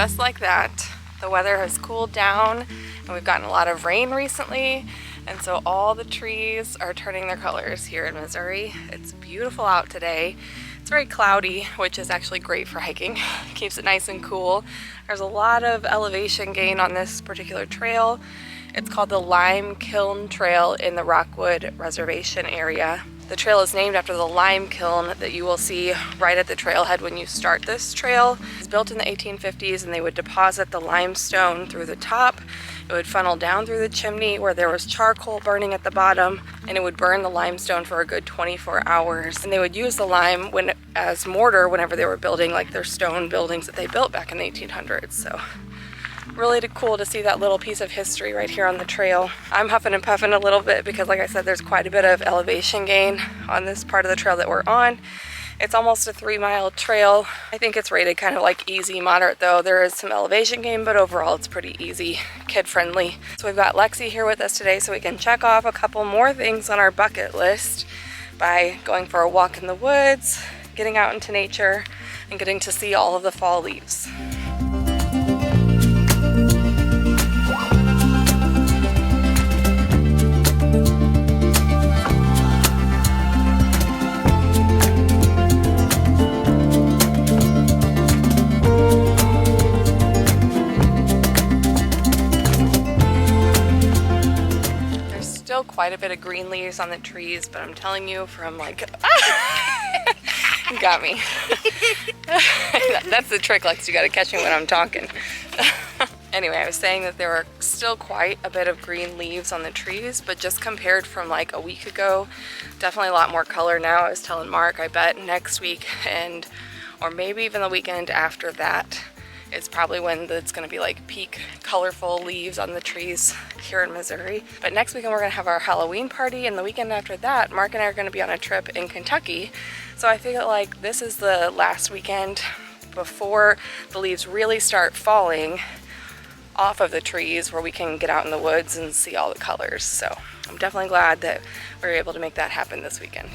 just like that, the weather has cooled down and we've gotten a lot of rain recently, and so all the trees are turning their colors here in Missouri. It's beautiful out today. It's very cloudy, which is actually great for hiking. Keeps it nice and cool. There's a lot of elevation gain on this particular trail. It's called the Lime Kiln Trail in the Rockwood Reservation area. The trail is named after the lime kiln that you will see right at the trailhead when you start this trail. It was built in the 1850s, and they would deposit the limestone through the top. It would funnel down through the chimney where there was charcoal burning at the bottom, and it would burn the limestone for a good 24 hours. And they would use the lime as mortar whenever they were building like their stone buildings that they built back in the 1800s. So really cool to see that little piece of history right here on the trail. I'm huffing and puffing a little bit because, like I said, there's quite a bit of elevation gain on this part of the trail that we're on. It's almost a 3-mile trail. I think it's rated kind of like easy moderate, though. There is some elevation gain, but overall it's pretty easy, kid friendly. So we've got Lexi here with us today so we can check off a couple more things on our bucket list by going for a walk in the woods, getting out into nature, and getting to see all of the fall leaves. Quite a bit of green leaves on the trees, but I'm telling you from like you got me. That's the trick, Lex. You got to catch me when I'm talking. Anyway, I was saying that there were still quite a bit of green leaves on the trees, but just compared from like a week ago, definitely a lot more color now. I was telling Mark, I bet next week or maybe even the weekend after that is probably when it's going to be like peak colorful leaves on the trees here in Missouri. But next weekend we're going to have our Halloween party, and the weekend after that Mark and I are going to be on a trip in Kentucky. So I feel like this is the last weekend before the leaves really start falling off of the trees where we can get out in the woods and see all the colors. So I'm definitely glad that we were able to make that happen this weekend.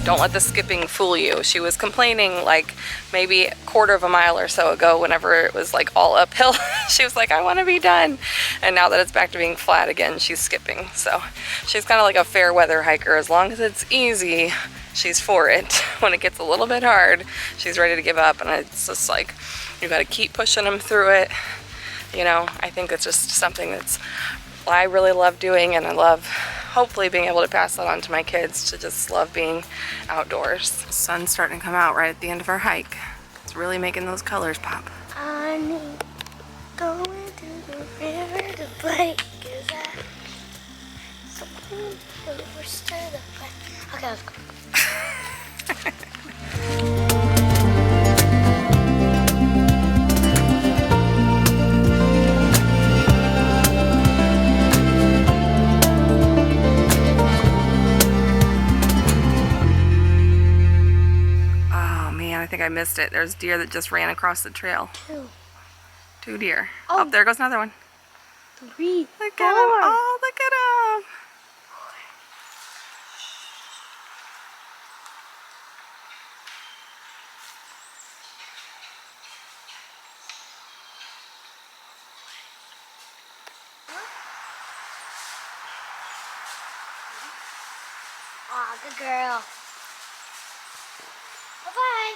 Don't let the skipping fool you. She was complaining like maybe a quarter of a mile or so ago whenever it was like all uphill. She was like, I want to be done. And now that it's back to being flat again, she's skipping. So she's kind of like a fair weather hiker. As long as it's easy, she's for it. When it gets a little bit hard, she's ready to give up. And it's just like, you got to keep pushing them through it. You know, I think it's just something I really love doing, and I love hopefully being able to pass that on to my kids to just love being outdoors. The sun's starting to come out right at the end of our hike. It's really making those colors pop. I'm going to the river to play. Okay, let's go. I think I missed it. There's deer that just ran across the trail. Two deer. Oh, there goes another one. 3, Look 4. at him. Oh, look at him. Aw, good girl. Bye-bye.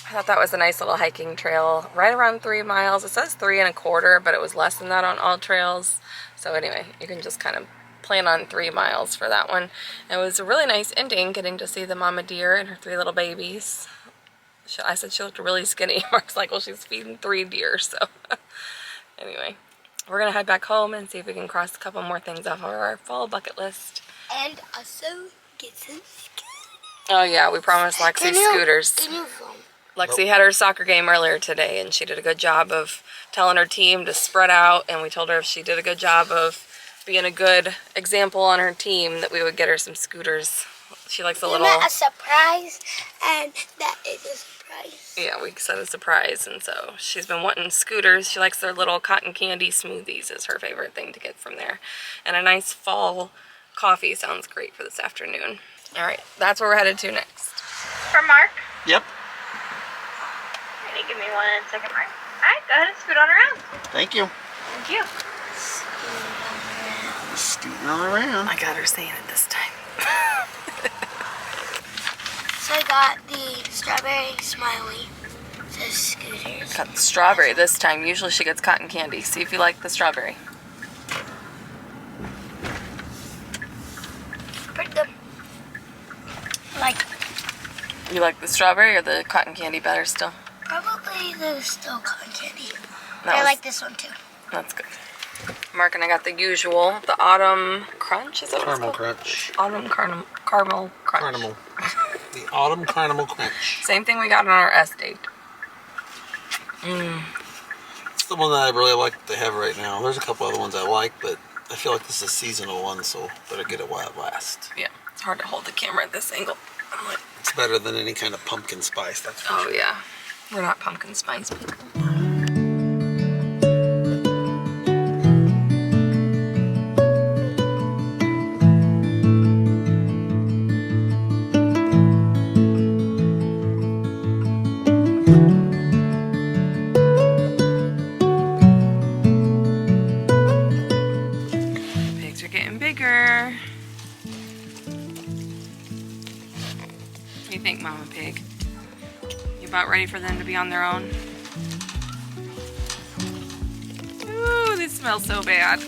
I thought that was a nice little hiking trail, right around 3 miles. It says 3 1/4, but it was less than that on all trails. So anyway, you can just kind of plan on 3 miles for that one. It was a really nice ending, getting to see the mama deer and her 3 little babies. I said she looked really skinny. Mark's like, well, she's feeding 3 deer, so anyway. We're gonna head back home and see if we can cross a couple more things off of our fall bucket list. And also get some scooters. Oh yeah, we promised Lexi scooters. Can you film? Lexi had her soccer game earlier today, and she did a good job of telling her team to spread out, and we told her if she did a good job of being a good example on her team that we would get her some scooters. She likes a We little... met a surprise, and that is a surprise. Yeah, we said a surprise, and so she's been wanting scooters. She likes their little cotton candy smoothies is her favorite thing to get from there. And a nice fall coffee sounds great for this afternoon. All right, that's where we're headed to next. For Mark? Yep. Ready, give me 1 second, Mark. Alright, go ahead and scoot on around. Thank you. Thank you. Scooting on around. I got her saying it this time. So I got the strawberry smiley. Says scooters. Got the strawberry this time. Usually she gets cotton candy. See if you like the strawberry. Pretty good. Like, You like the strawberry or the cotton candy better still? probably the still cotton candy. That I was- like this one too. That's good. Mark and I got the usual, the autumn crunch. Is that what it's Caramel called? crunch. Autumn caramel crunch. Carnival. The autumn caramel crunch. Same thing we got on our S date. It's the one that I really like that they have right now. There's a couple other ones I like, but I feel like this is a seasonal one, so better get it while it lasts. Yeah, it's hard to hold the camera at this angle. I'm like, It's better than any kind of pumpkin spice, that's for oh sure. yeah, we're not pumpkin spice people. Pigs are getting bigger. What do you think, Mama Pig? You about ready for them to be on their own? Ooh, they smell so bad.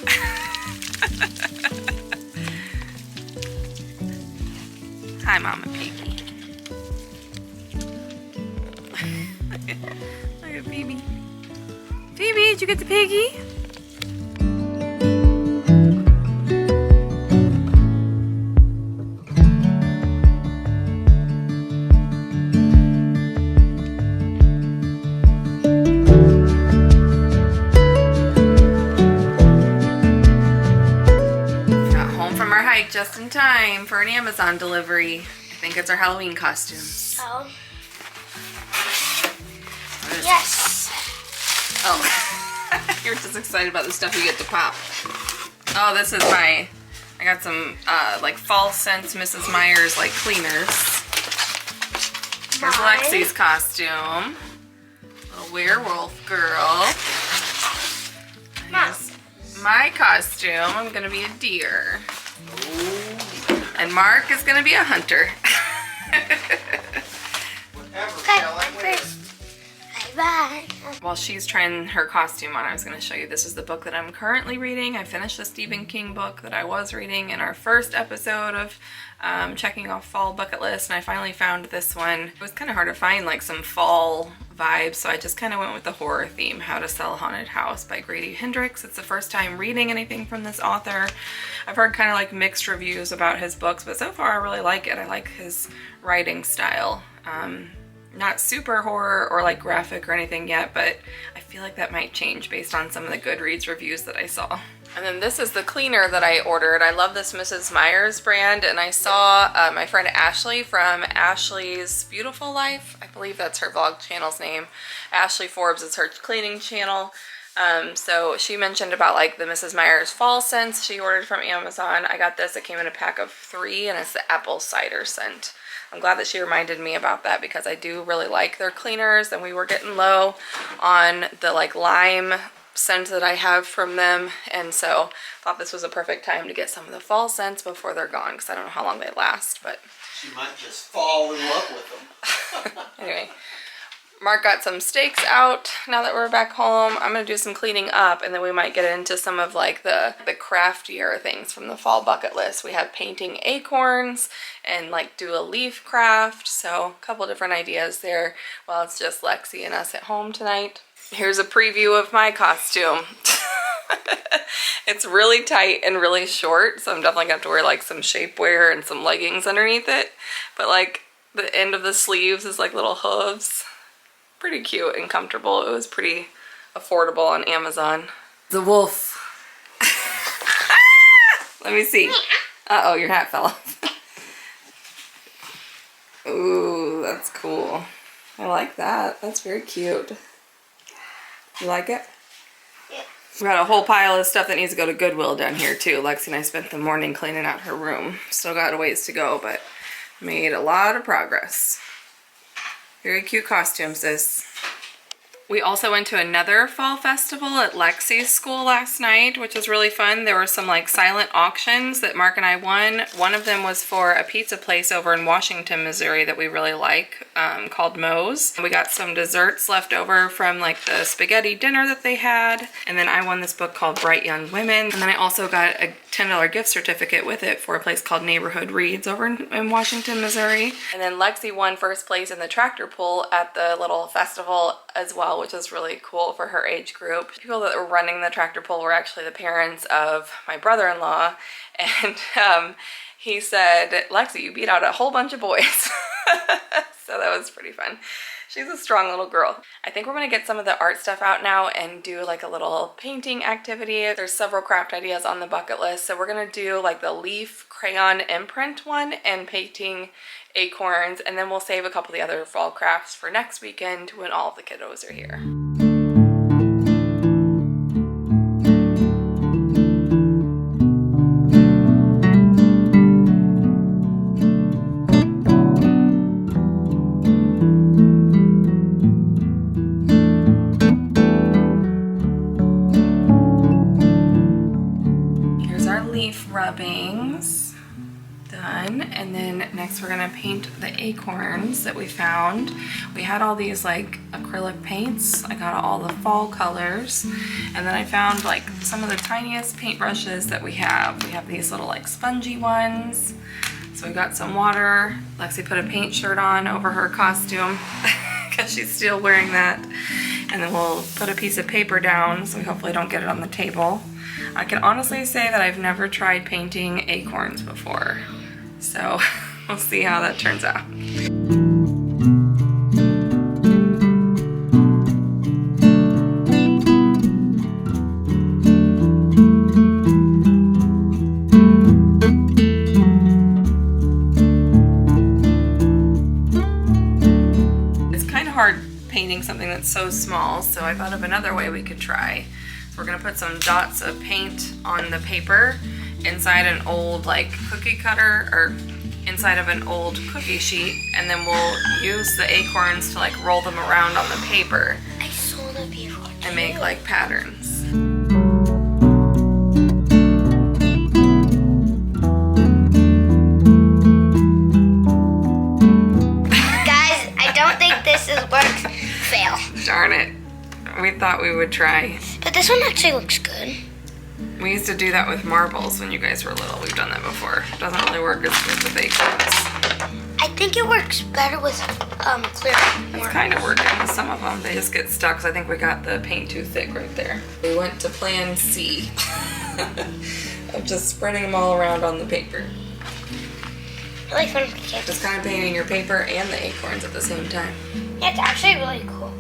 Hi, Mama Piggy. Look at Phoebe. Phoebe, did you get the piggy? Just in time for an Amazon delivery. I think it's our Halloween costumes. Oh. What is- Yes. Oh, you're just excited about the stuff you get to pop. Oh, this is I got some like fall scents Mrs. Myers like cleaners. Here's Mine. Lexi's costume. Little werewolf girl. Here's my costume. I'm gonna be a deer. And Mark is gonna be a hunter. Okay, I'm first. Bye-bye. While she's trying her costume on, I was going to show you, this is the book that I'm currently reading. I finished the Stephen King book that I was reading in our first episode of checking off fall bucket list, and I finally found this one. It was kind of hard to find like some fall vibes, so I just kind of went with the horror theme, How to Sell a Haunted House by Grady Hendrix. It's the first time reading anything from this author. I've heard kind of like mixed reviews about his books, but so far I really like it. I like his writing style. Not super horror or like graphic or anything yet, but I feel like that might change based on some of the Goodreads reviews that I saw. And then this is the cleaner that I ordered. I love this Mrs. Myers brand, and I saw my friend Ashley from Ashley's Beautiful Life. I believe that's her vlog channel's name. Ashley Forbes is her cleaning channel. So she mentioned about like the Mrs. Myers fall scents she ordered from Amazon. I got this, it came in a pack of 3, and it's the apple cider scent. I'm glad that she reminded me about that because I do really like their cleaners, and we were getting low on the like lime scent that I have from them, and so thought this was a perfect time to get some of the fall scents before they're gone, because I don't know how long they last, but She might just fall in love with them. anyway. Mark got some steaks out now that we're back home. I'm gonna do some cleaning up, and then we might get into some of like the craftier things from the fall bucket list. We have painting acorns and like do a leaf craft, so a couple different ideas there while it's just Lexi and us at home tonight. Here's a preview of my costume. It's really tight and really short, so I'm definitely gonna have to wear like some shapewear and some leggings underneath it, but like the end of the sleeves is like little hooves. Pretty cute and comfortable. It was pretty affordable on Amazon. The wolf. Let me see. Uh-oh, your hat fell off. Ooh, that's cool. I like that. That's very cute. You like it? Yeah. We got a whole pile of stuff that needs to go to Goodwill down here too. Lexi and I spent the morning cleaning out her room. Still got a ways to go, but made a lot of progress. Very cute costumes, sis. We also went to another fall festival at Lexi's school last night, which was really fun. There were some like silent auctions that Mark and I won. One of them was for a pizza place over in Washington, Missouri that we really like, called Moe's. We got some desserts left over from like the spaghetti dinner that they had. And then I won this book called Bright Young Women. And then I also got a $10 gift certificate with it for a place called Neighborhood Reads over in Washington, Missouri. And then Lexi won first place in the tractor pull at the little festival as well, which is really cool for her age group. People that were running the tractor pull were actually the parents of my brother-in-law, and he said, Lexi, you beat out a whole bunch of boys. So that was pretty fun. She's a strong little girl. I think we're gonna get some of the art stuff out now and do like a little painting activity. There's several craft ideas on the bucket list. So we're gonna do like the leaf crayon imprint one and painting acorns, and then we'll save a couple of the other fall crafts for next weekend when all of the kiddos are here. Here's our leaf rubbings done, and then next we're gonna paint the acorns that we found. We had all these like acrylic paints. I got all the fall colors, and then I found like some of the tiniest paintbrushes that we have. We have these little like spongy ones. So we got some water. Lexi put a paint shirt on over her costume because she's still wearing that. And then we'll put a piece of paper down so we hopefully don't get it on the table. I can honestly say that I've never tried painting acorns before. So we'll see how that turns out. It's kind of hard painting something that's so small, so I thought of another way we could try. So we're gonna put some dots of paint on the paper inside an old like cookie cutter, or inside of an old cookie sheet, and then we'll use the acorns to like roll them around on the paper I saw that before. and make like patterns. Guys, I don't think this is works. Fail. Darn it. We thought we would try. But this one actually looks good. We used to do that with marbles when you guys were little. We've done that before. It doesn't really work as good with acorns. I think it works better with clear It's marble. kind of working with some of them. They just get stuck, so I think we got the paint too thick right there. We went to plan C of just spreading them all around on the paper. I like fun with kids. Just kind of painting your paper and the acorns at the same time. Yeah, it's actually really cool.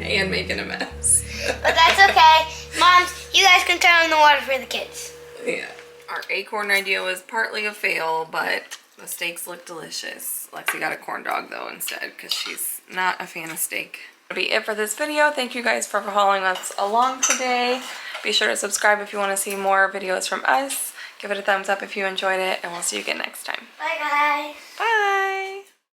And making a mess. But that's okay. Moms, you guys can turn on the water for the kids. Yeah. Our acorn idea was partly a fail, but the steaks look delicious. Lexi got a corn dog though instead because she's not a fan of steak. That'll be it for this video. Thank you guys for following us along today. Be sure to subscribe if you want to see more videos from us. Give it a thumbs up if you enjoyed it, and we'll see you again next time. Bye, guys. Bye!